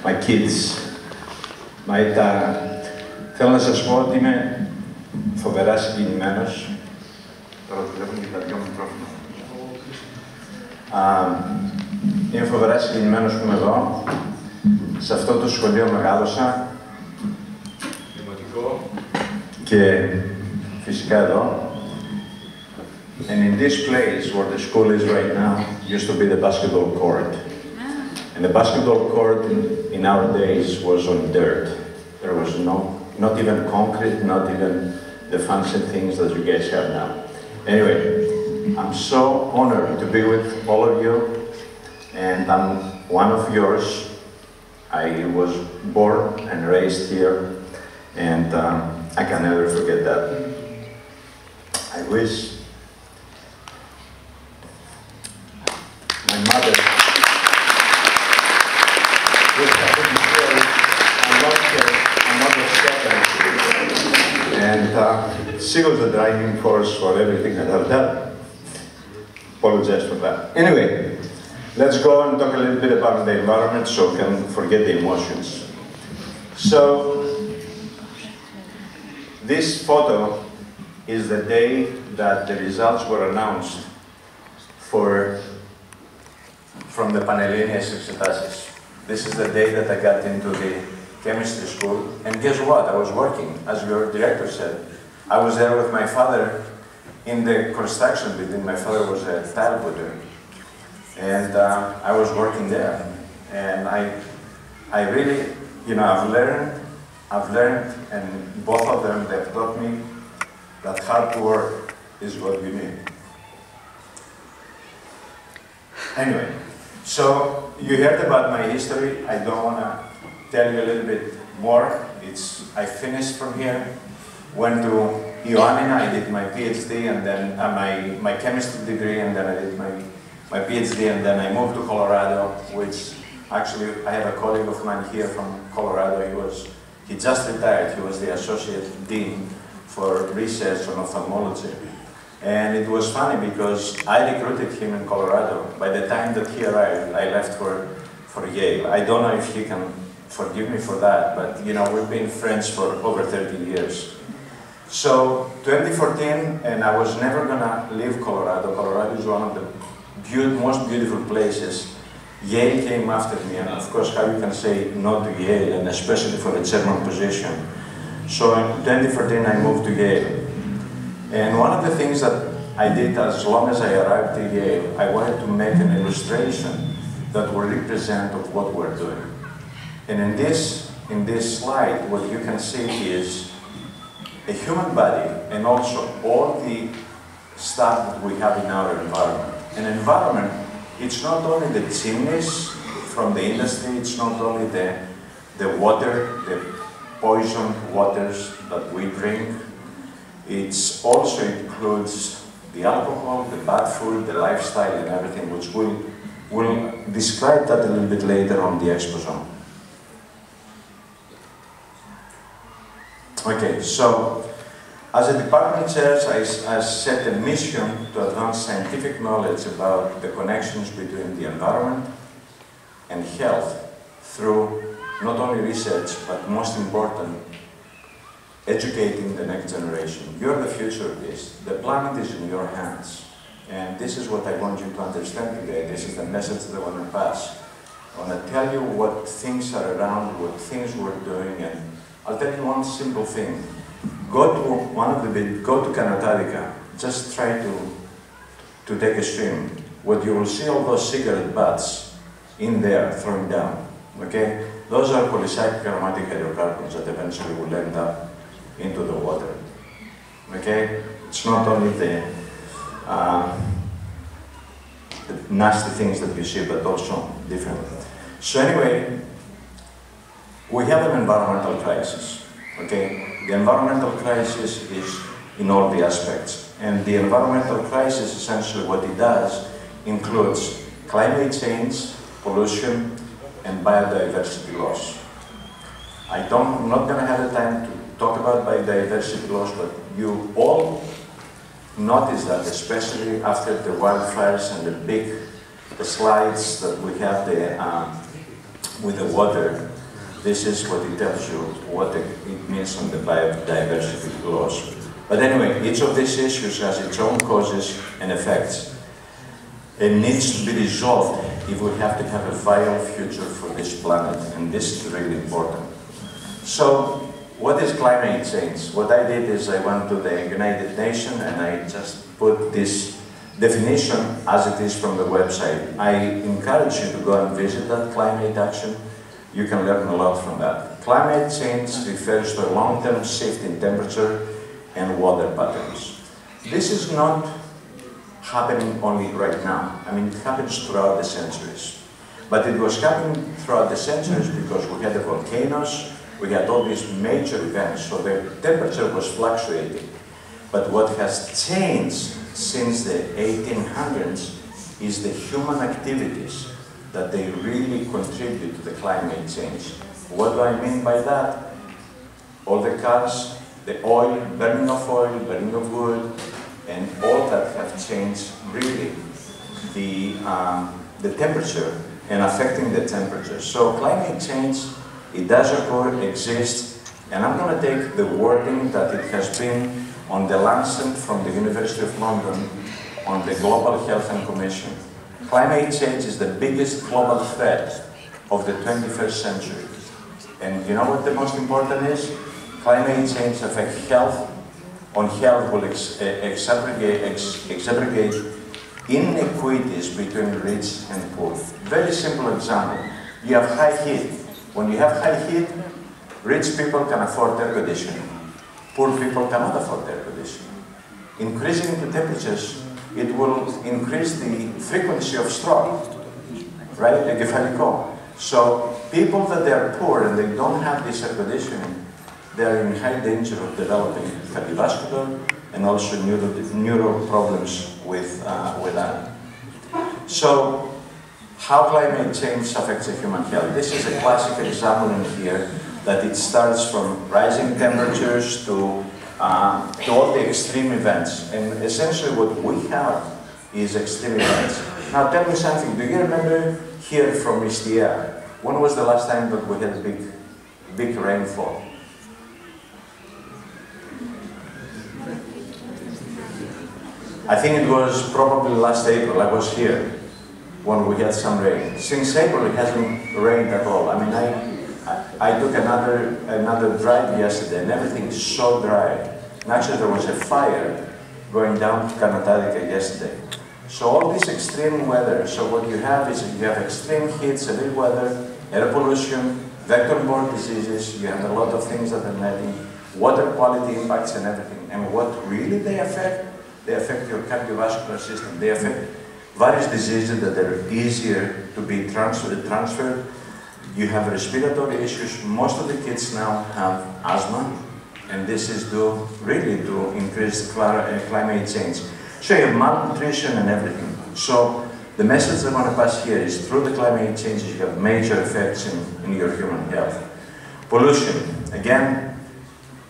my kids. Θέλω να σας πω ότι είμαι φοβερά συγκινημένος. Τώρα δουλεύουν και τα δυο μικρόφωνα. Είμαι φοβερά συγκινημένος που είμαι εδώ. Σε αυτό το σχολείο μεγάλωσα. Κλιματικό. Και φυσικά εδώ. And in this place, where the school is right now, used to be the basketball court. And the basketball court in our days was on dirt. There was not even concrete, not even the fancy things that you guys have now. Anyway, I'm so honored to be with all of you, and I'm one of yours. I was born and raised here, and I can never forget that. I wish my mother would have been here and not accepted. And she was the driving force for everything that I've done. Apologize for that. Anyway, let's go and talk a little bit about the environment so we can forget the emotions. So, this photo is the day that the results were announced from the Πανελλήνιες εξετάσεις. This is the day that I got into the chemistry school, and guess what? I was working, as your director said. I was there with my father in the construction building. My father was a tile putter, and I was working there. And I really, you know, I've learned, and both of them, they've taught me that hard work is what you need. Anyway, so you heard about my history. I don't want to tell you a little bit more. I finished from here, went to Ioannina, I did my PhD, and then my chemistry degree, and then I did my PhD, and then I moved to Colorado, which actually I have a colleague of mine here from Colorado. He just retired. He was the associate dean for research on ophthalmology. And it was funny because I recruited him in Colorado. By the time that he arrived, I left for Yale. I don't know if he can forgive me for that, but you know, we've been friends for over 30 years. So, 2014, and I was never gonna leave Colorado. Colorado is one of the most beautiful places. Yale came after me, and of course, how you can say no to Yale, and especially for a German position. So, in 2014, I moved to Yale. And one of the things that I did as long as I arrived at Yale, I wanted to make an illustration that will represent of what we're doing. And in this slide, what you can see is a human body and also all the stuff that we have in our environment. An environment, it's not only the chimneys from the industry, it's not only the water, the poisoned waters that we drink. It also includes the alcohol, the bad food, the lifestyle, and everything, which we'll describe that a little bit later on the exposome. Okay, so as a department chair, I set a mission to advance scientific knowledge about the connections between the environment and health through not only research, but most important, educating the next generation. You're the future of this. The planet is in your hands. And this is what I want you to understand today. This is the message that I want to pass. I want to tell you what things are around, what things we're doing, and I'll tell you one simple thing. Go to Canatarica. Just try to take a swim. What you will see all those cigarette butts in there thrown down. Okay? Those are polycyclic aromatic hydrocarbons that eventually will end up into the water. Okay? It's not only the nasty things that you see, but also different. So anyway, we have an environmental crisis. Okay? The environmental crisis is in all the aspects. And the environmental crisis, essentially what it does, includes climate change, pollution, and biodiversity loss. I'm not going to have the time to talk about biodiversity loss, but you all notice that, especially after the wildfires and the slides that we have with the water, this is what it tells you, what it means on the biodiversity gloss. But anyway, each of these issues has its own causes and effects, and needs to be resolved if we have to have a viable future for this planet, and this is really important. So, what is climate change? What I did is I went to the United Nations and I just put this definition as it is from the website. I encourage you to go and visit that climate action. You can learn a lot from that. Climate change refers to a long-term shift in temperature and water patterns. This is not happening only right now. I mean, it happens throughout the centuries. But it was happening throughout the centuries because we had the volcanoes, we had all these major events, so the temperature was fluctuating. But what has changed since the 1800s is the human activities that they really contribute to the climate change. What do I mean by that? All the cars, the oil, burning of wood, and all that have changed really the temperature and affecting the temperature. So climate change, it does occur, exists, and I'm going to take the wording that it has been on the Lancet from the University of London on the Global Health and Commission. Climate change is the biggest global threat of the 21st century. And you know what the most important is? Climate change affects health. On health will exacerbate inequities between rich and poor. Very simple example. You have high heat. When you have high heat, rich people can afford air conditioning. Poor people cannot afford air conditioning. Increasing the temperatures, it will increase the frequency of stroke, right? Εγκεφαλικό. So people that they are poor and they don't have this air conditioning, they are in high danger of developing cardiovascular and also neuro problems with that. So, how climate change affects the human health? This is a classic example in here that it starts from rising temperatures to all the extreme events. And essentially what we have is extreme events. Now tell me something, do you remember here from Istιαία, when was the last time that we had a big rainfall? I think it was probably last April. I was here when we had some rain. Since April, it hasn't rained at all. I mean, I took another drive yesterday, and everything is so dry. And actually, there was a fire going down to Canatadica yesterday. So all this extreme weather. So what you have is you have extreme heat, severe weather, air pollution, vector-borne diseases. You have a lot of things that are netting, water quality impacts, and everything. And what really they affect your cardiovascular system. They affect various diseases that are easier to be transferred. You have respiratory issues. Most of the kids now have asthma, and this is due really to increased climate change. So you have malnutrition and everything. So the message I want to pass here is through the climate changes, you have major effects in your human health. Pollution. Again,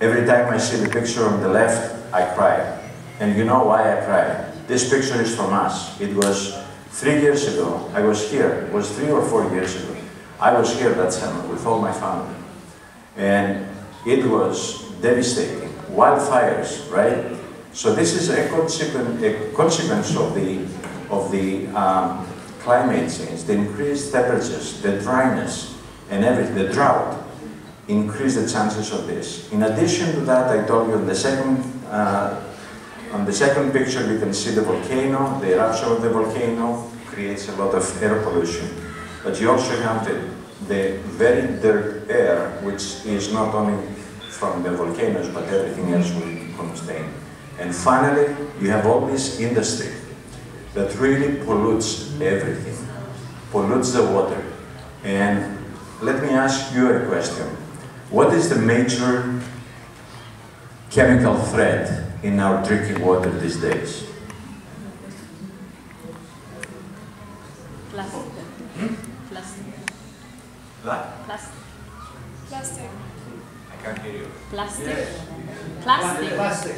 every time I see the picture on the left, I cry. And you know why I cry. This picture is from us. It was 3 years ago. I was here. It was 3 or 4 years ago. I was here that summer with all my family. And it was devastating. Wildfires, right? So this is a consequence of the climate change, the increased temperatures, the dryness, and everything, the drought, increase the chances of this. In addition to that, I told you on the second picture, you can see the volcano. The eruption of the volcano creates a lot of air pollution. But you also have the very dirt air, which is not only from the volcanoes, but everything else will contain. And finally, you have all this industry that really pollutes everything, pollutes the water. And let me ask you a question. What is the major chemical threat in our drinking water these days? Plastic. Plastic. What? Plastic. Plastic. I can't hear you. Plastic. Yes. Plastic. Plastic.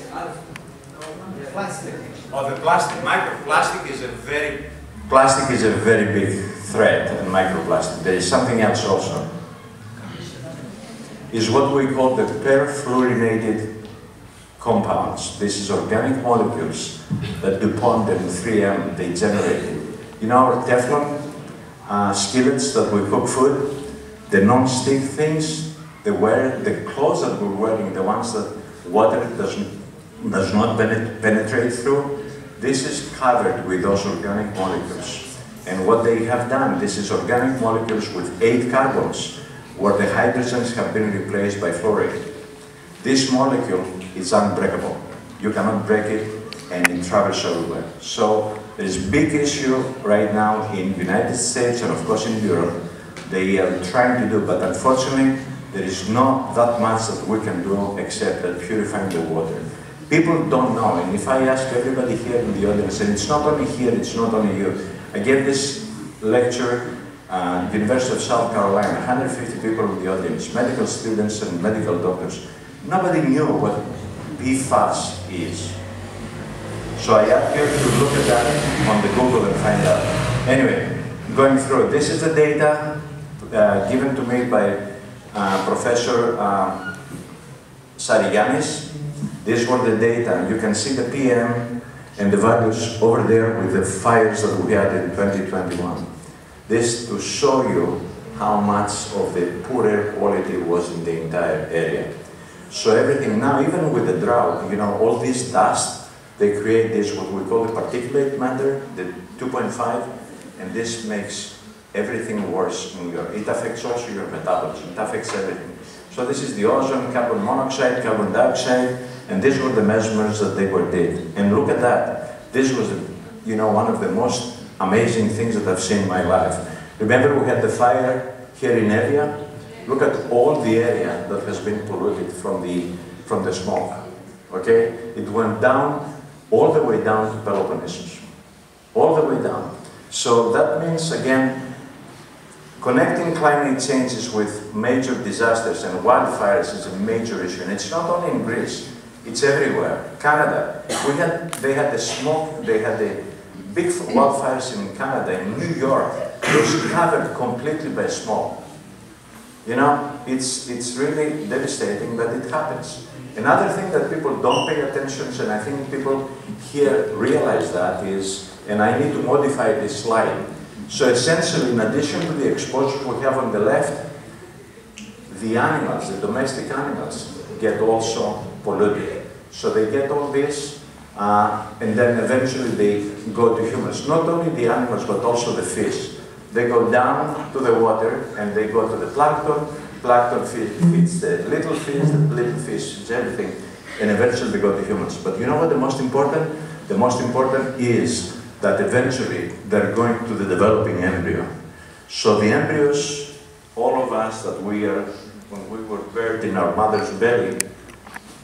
Plastic. Oh, the plastic. Microplastic is a very... Plastic is a very big threat, and microplastic. There is something else also. is what we call the perfluorinated compounds. This is organic molecules that DuPont and 3M, they generated. In our Teflon skillets that we cook food, the non-stick things, the clothes that we're wearing, the ones that water does not penetrate through, this is covered with those organic molecules. And what they have done, this is organic molecules with 8 carbons, where the hydrogens have been replaced by fluoride. This molecule is unbreakable. You cannot break it, and it travels everywhere. So there is a big issue right now in the United States and of course in Europe. They are trying to do, but unfortunately, there is not that much that we can do except that purifying the water. People don't know, and if I ask everybody here in the audience, and it's not only here, it's not only you. I gave this lecture at the University of South Carolina, 150 people in the audience, medical students and medical doctors. Nobody knew what P.A is. So I asked you to look at that on the Google and find out. Anyway, going through, this is the data given to me by Professor Sariyanis. These were the data. You can see the PM and the values over there with the fires that we had in 2021. This to show you how much of the poor air quality was in the entire area. So everything now, even with the drought, you know, all this dust, they create this, what we call the particulate matter, the 2.5, and this makes everything worse in your, it affects also your metabolism, it affects everything. So this is the ozone, carbon monoxide, carbon dioxide, and these were the measurements that they were did. And look at that. This was, you know, one of the most amazing things that I've seen in my life. Remember we had the fire here in Evia? Look at all the area that has been polluted from the smoke, okay? It went down, all the way down to Peloponnesus, all the way down. So that means, again, connecting climate changes with major disasters and wildfires is a major issue. And it's not only in Greece, it's everywhere. Canada, they had the smoke, they had the big wildfires in Canada, in New York. It was covered completely by smoke. You know, it's really devastating, but it happens. Another thing that people don't pay attention to, and I think people here realize that is, and I need to modify this slide. So essentially, in addition to the exposure we have on the left, the animals, the domestic animals, get also polluted. So they get all this, and then eventually they go to humans. Not only the animals, but also the fish. They go down to the water, and they go to the plankton. Plankton feeds the little fish feeds everything, and eventually they go to humans. But you know what the most important? The most important is that eventually they're going to the developing embryo. So the embryos, all of us that we are, when we were birthed in our mother's belly,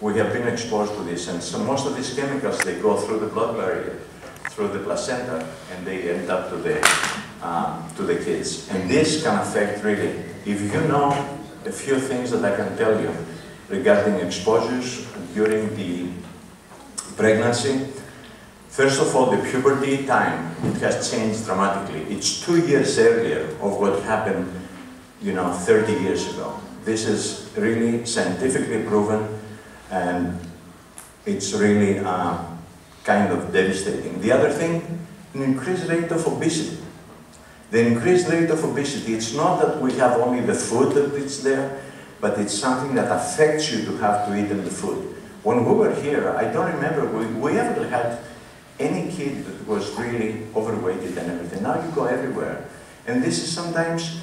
we have been exposed to this, and so most of these chemicals, they go through the blood barrier, through the placenta, and they end up to the kids. And this can affect really, if you know a few things that I can tell you regarding exposures during the pregnancy. First of all, the puberty time, it has changed dramatically. It's 2 years earlier of what happened, you know, 30 years ago. This is really scientifically proven, and it's really kind of devastating. The other thing, an increased rate of obesity. The increased rate of obesity, it's not that we have only the food that is there, but it's something that affects you to have to eat in the food. When we were here, I don't remember, we haven't had any kid that was really overweighted and everything. Now you go everywhere. And this is sometimes,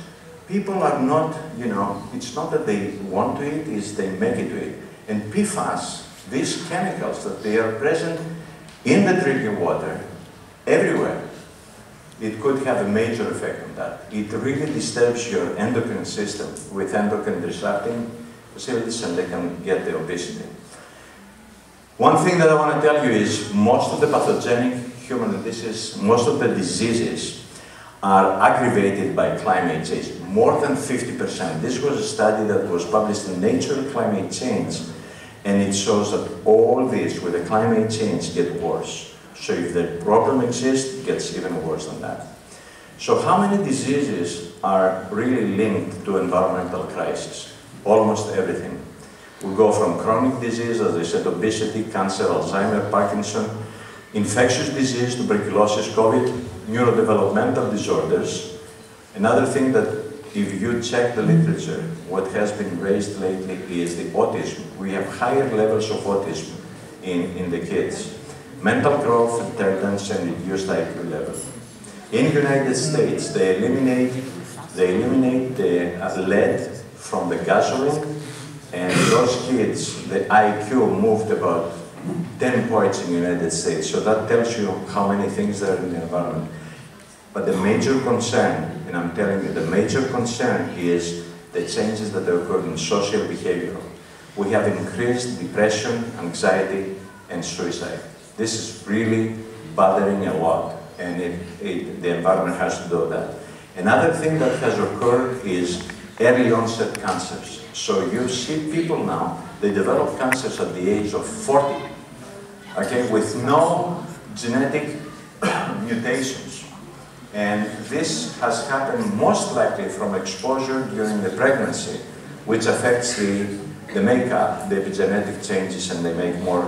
people are not, you know, it's not that they want to eat, it's they make it to eat. And PFAS, these chemicals that they are present in the drinking water, everywhere, it could have a major effect on that. It really disturbs your endocrine system with endocrine disrupting facilities, and they can get the obesity. One thing that I want to tell you is most of the pathogenic human diseases, most of the diseases are aggravated by climate change, more than 50%. This was a study that was published in Nature Climate Change, and it shows that all this with the climate change get worse. So if the problem exists, it gets even worse than that. So how many diseases are really linked to environmental crisis? almost everything. We go from chronic disease, as I said, obesity, cancer, Alzheimer, Parkinson, infectious disease, tuberculosis, COVID, neurodevelopmental disorders. Another thing that if you check the literature, what has been raised lately is the autism. We have higher levels of autism in the kids. Mental growth, retardance, and reduced IQ level. In the United States, they eliminate the lead from the gasoline, and those kids, the IQ moved about 10 points in the United States. So that tells you how many things there are in the environment. But the major concern, and I'm telling you, the major concern is the changes that occur in social behavior. We have increased depression, anxiety, and suicide. This is really bothering a lot, and the environment has to do that. Another thing that has occurred is early onset cancers. So you see people now, they develop cancers at the age of 40, okay, with no genetic mutations. And this has happened most likely from exposure during the pregnancy, which affects the makeup, the epigenetic changes, and they make more,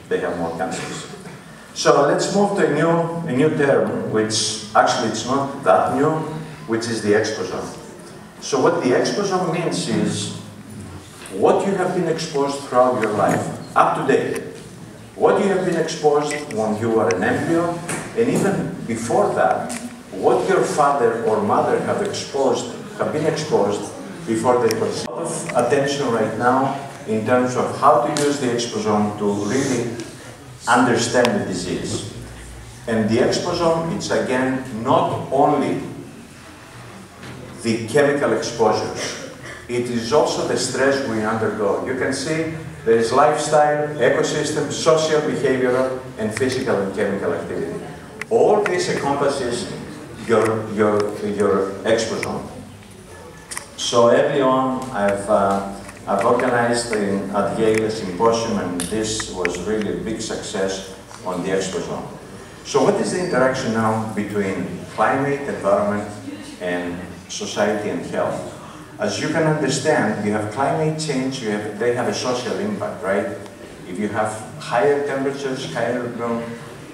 they have more cancers. So let's move to a new term, which actually it's not that new, which is the exposome. So what the exposome means is what you have been exposed throughout your life, up to date. What you have been exposed when you were an embryo, and even before that, what your father or mother have been exposed before they were. A lot of attention right now in terms of how to use the exposome to really understand the disease. And the exposome, it's again not only the chemical exposures, it is also the stress we undergo. You can see there is lifestyle, ecosystem, social, behavioral, and physical and chemical activity. All this encompasses your exposome. So early on, I've organized at Yale a symposium, and this was really a big success on the exposome. So what is the interaction now between climate, environment, and society and health? As you can understand, you have climate change, they have a social impact, right? If you have higher temperatures, higher bloom,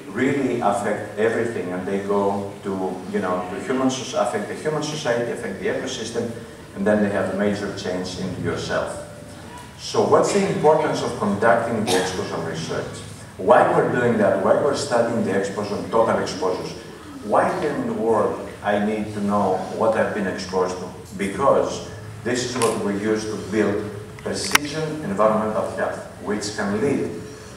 really affect everything, and they go to, affect the human society, affect the ecosystem, and then they have a major change into yourself. So what's the importance of conducting the exposome research? Why we're doing that? Why we're studying the exposome, total exposures? Why in the world I need to know what I've been exposed to? Because this is what we use to build precision environmental health, which can lead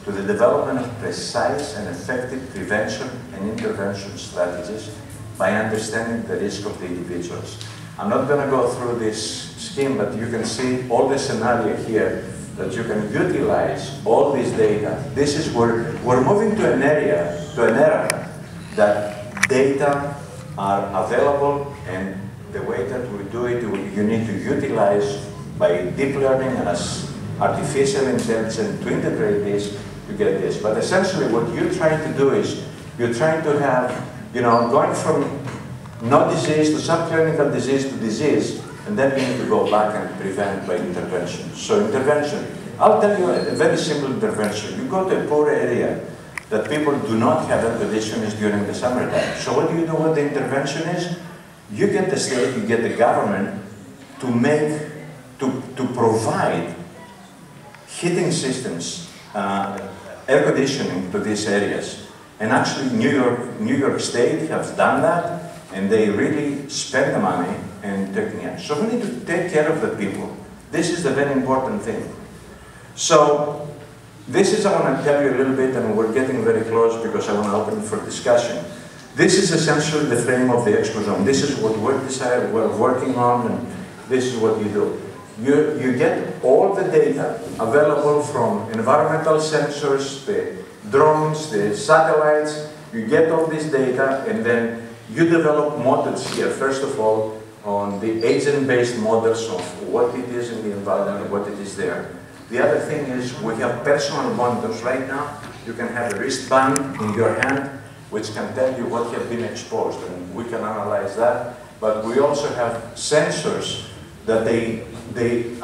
to the development of precise and effective prevention and intervention strategies by understanding the risk of the individuals. I'm not going to go through this scheme, but you can see all the scenario here that you can utilize all this data. This is where we're moving to an era that data are available, and the way that we do it, you need to utilize by deep learning and as artificial intelligence to integrate this to get this. But essentially what you're trying to do is, you're trying to have, going from no disease to subclinical disease to disease, and then you need to go back and prevent by intervention. So intervention, I'll tell you a very simple intervention. You go to a poor area that people do not have air conditioners during the summertime. So what do you do with the intervention is? You get the state, you get the government to provide heating systems, air conditioning to these areas. And actually New York State has done that, and they really spend the money and taking it. So we need to take care of the people. This is the very important thing. So this is, I want to tell you a little bit, and we're getting very close because I want to open it for discussion. This is essentially the frame of the exposome. This is what we're working on, and this is what you do. You get all the data available from environmental sensors, the drones, the satellites. You get all this data, and then you develop models here, first of all, on the agent-based models of what it is in the environment, what it is there. The other thing is we have personal monitors. Right now, you can have a wristband in your hand, which can tell you what you have been exposed, and we can analyze that. But we also have sensors that they they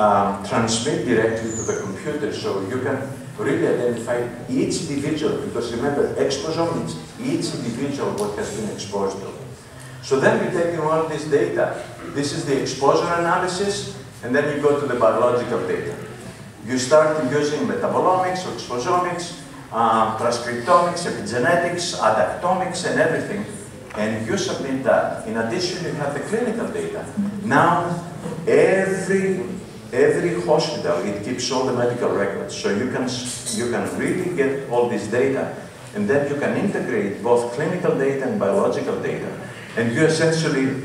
transmit directly to the computer, so you can really identify each individual, because remember, exposomics, each individual what has been exposed to. So then you take in all this data. This is the exposure analysis, and then you go to the biological data. You start using metabolomics, exposomics, transcriptomics, epigenetics, adaptomics, and everything, and you submit that. In addition, you have the clinical data. Now, every hospital, it keeps all the medical records, so you can really get all this data, and then you can integrate both clinical data and biological data. And you essentially,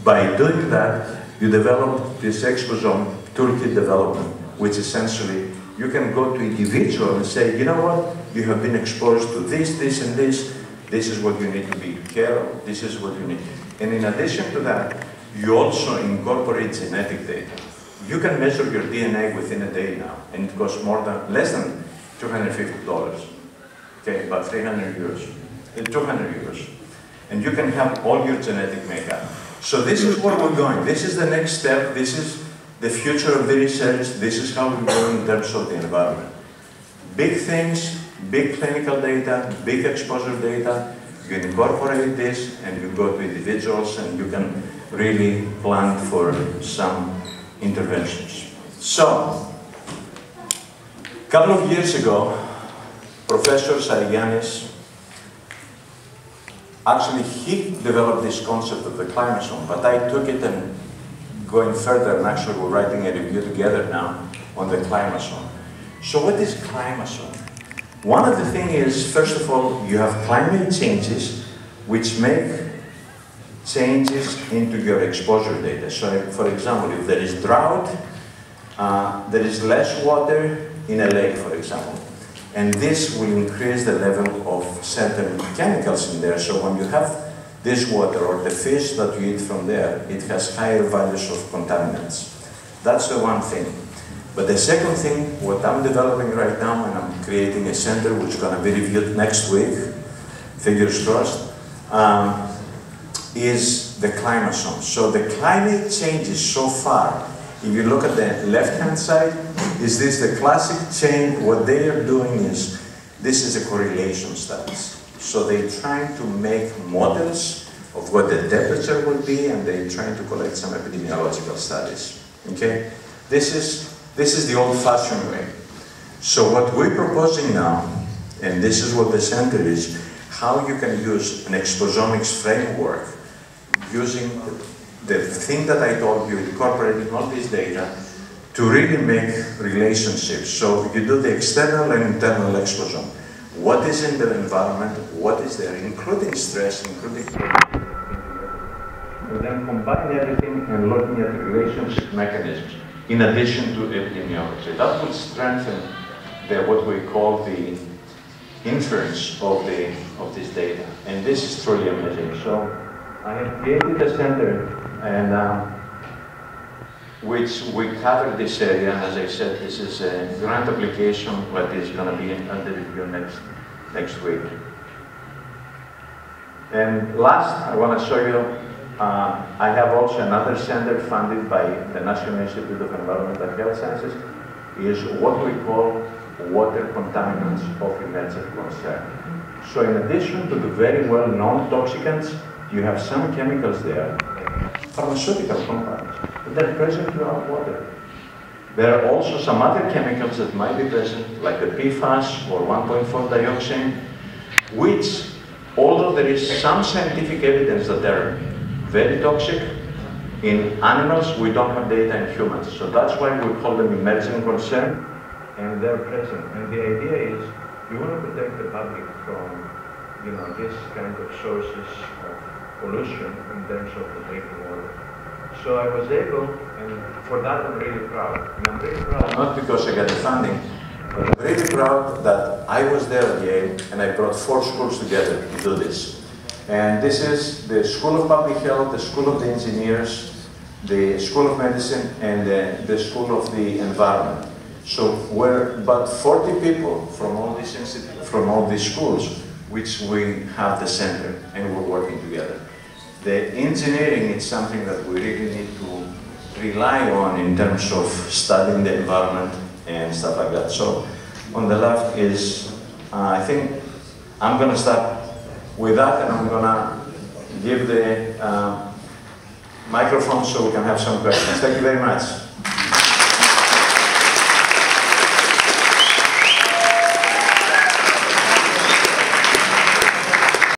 by doing that, you develop this exposome toolkit development, which essentially, you can go to individual and say, you know what, you have been exposed to this, this, and this. This is what you need to be careful of. This is what you need. And in addition to that, you also incorporate genetic data. You can measure your DNA within a day now, and it costs less than $250. Okay, about 300 euros, 200 euros. And you can have all your genetic makeup. So this is where we're going. This is the next step. This is the future of the research. This is how we go in terms of the environment. Big things, big clinical data, big exposure data. You incorporate this and you go to individuals and you can really plan for some interventions. So, a couple of years ago, Professor Sarianis, actually he developed this concept of the climazone, but I took it and going further, and actually we're writing a review together now on the climazone. So what is climazone? One of the things is, first of all, you have climate changes which make changes into your exposure data. So, for example, if there is drought, there is less water in a lake, for example. And this will increase the level of certain chemicals in there. So when you have this water or the fish that you eat from there, it has higher values of contaminants. That's the one thing. But the second thing, what I'm developing right now, and I'm creating a center which is going to be reviewed next week, fingers crossed, is the climazone. So the climate changes so far, if you look at the left-hand side, is this the classic change? What they are doing is, this is a correlation studies. So they're trying to make models of what the temperature will be, and they're trying to collect some epidemiological studies. Okay? This is the old-fashioned way. So what we're proposing now, and this is what the center is, how you can use an exposomics framework using the thing that I told you, incorporating all this data to really make relationships. So you do the external and internal exposome. What is in the environment, what is there, including stress, including... And then combine everything and looking at the relationship mechanisms, in addition to epidemiology. That will strengthen what we call the inference of this data. And this is truly amazing. So I have created a center, and which we cover this area. As I said, this is a grant application that is going to be under review next week. And last, I want to show you, I have also another center funded by the National Institute of Environmental Health Sciences, is what we call water contaminants of emergent concern. So in addition to the very well-known toxicants, you have some chemicals there, pharmaceutical compounds, that are present throughout water. There are also some other chemicals that might be present, like the P.F.A.s or 1.4 dioxane, which, although there is some scientific evidence that they're very toxic, in animals we don't have data in humans. So that's why we call them emerging concern, and they're present. And the idea is, you want to protect the public from, this kind of sources of pollution in terms of the drinking water. So I was able, and for that I'm really proud. And I'm really proud, not because I got the funding, but I'm really proud that I was there at Yale and I brought 4 schools together to do this. And this is the School of Public Health, the School of the Engineers, the School of Medicine, and the School of the Environment. So we're about 40 people from all these schools, which we have the center, and we're working together. The engineering is something that we really need to rely on in terms of studying the environment and stuff like that. So on the left is, I think I'm going to start with that, and I'm going to give the microphone so we can have some questions. Thank you very much.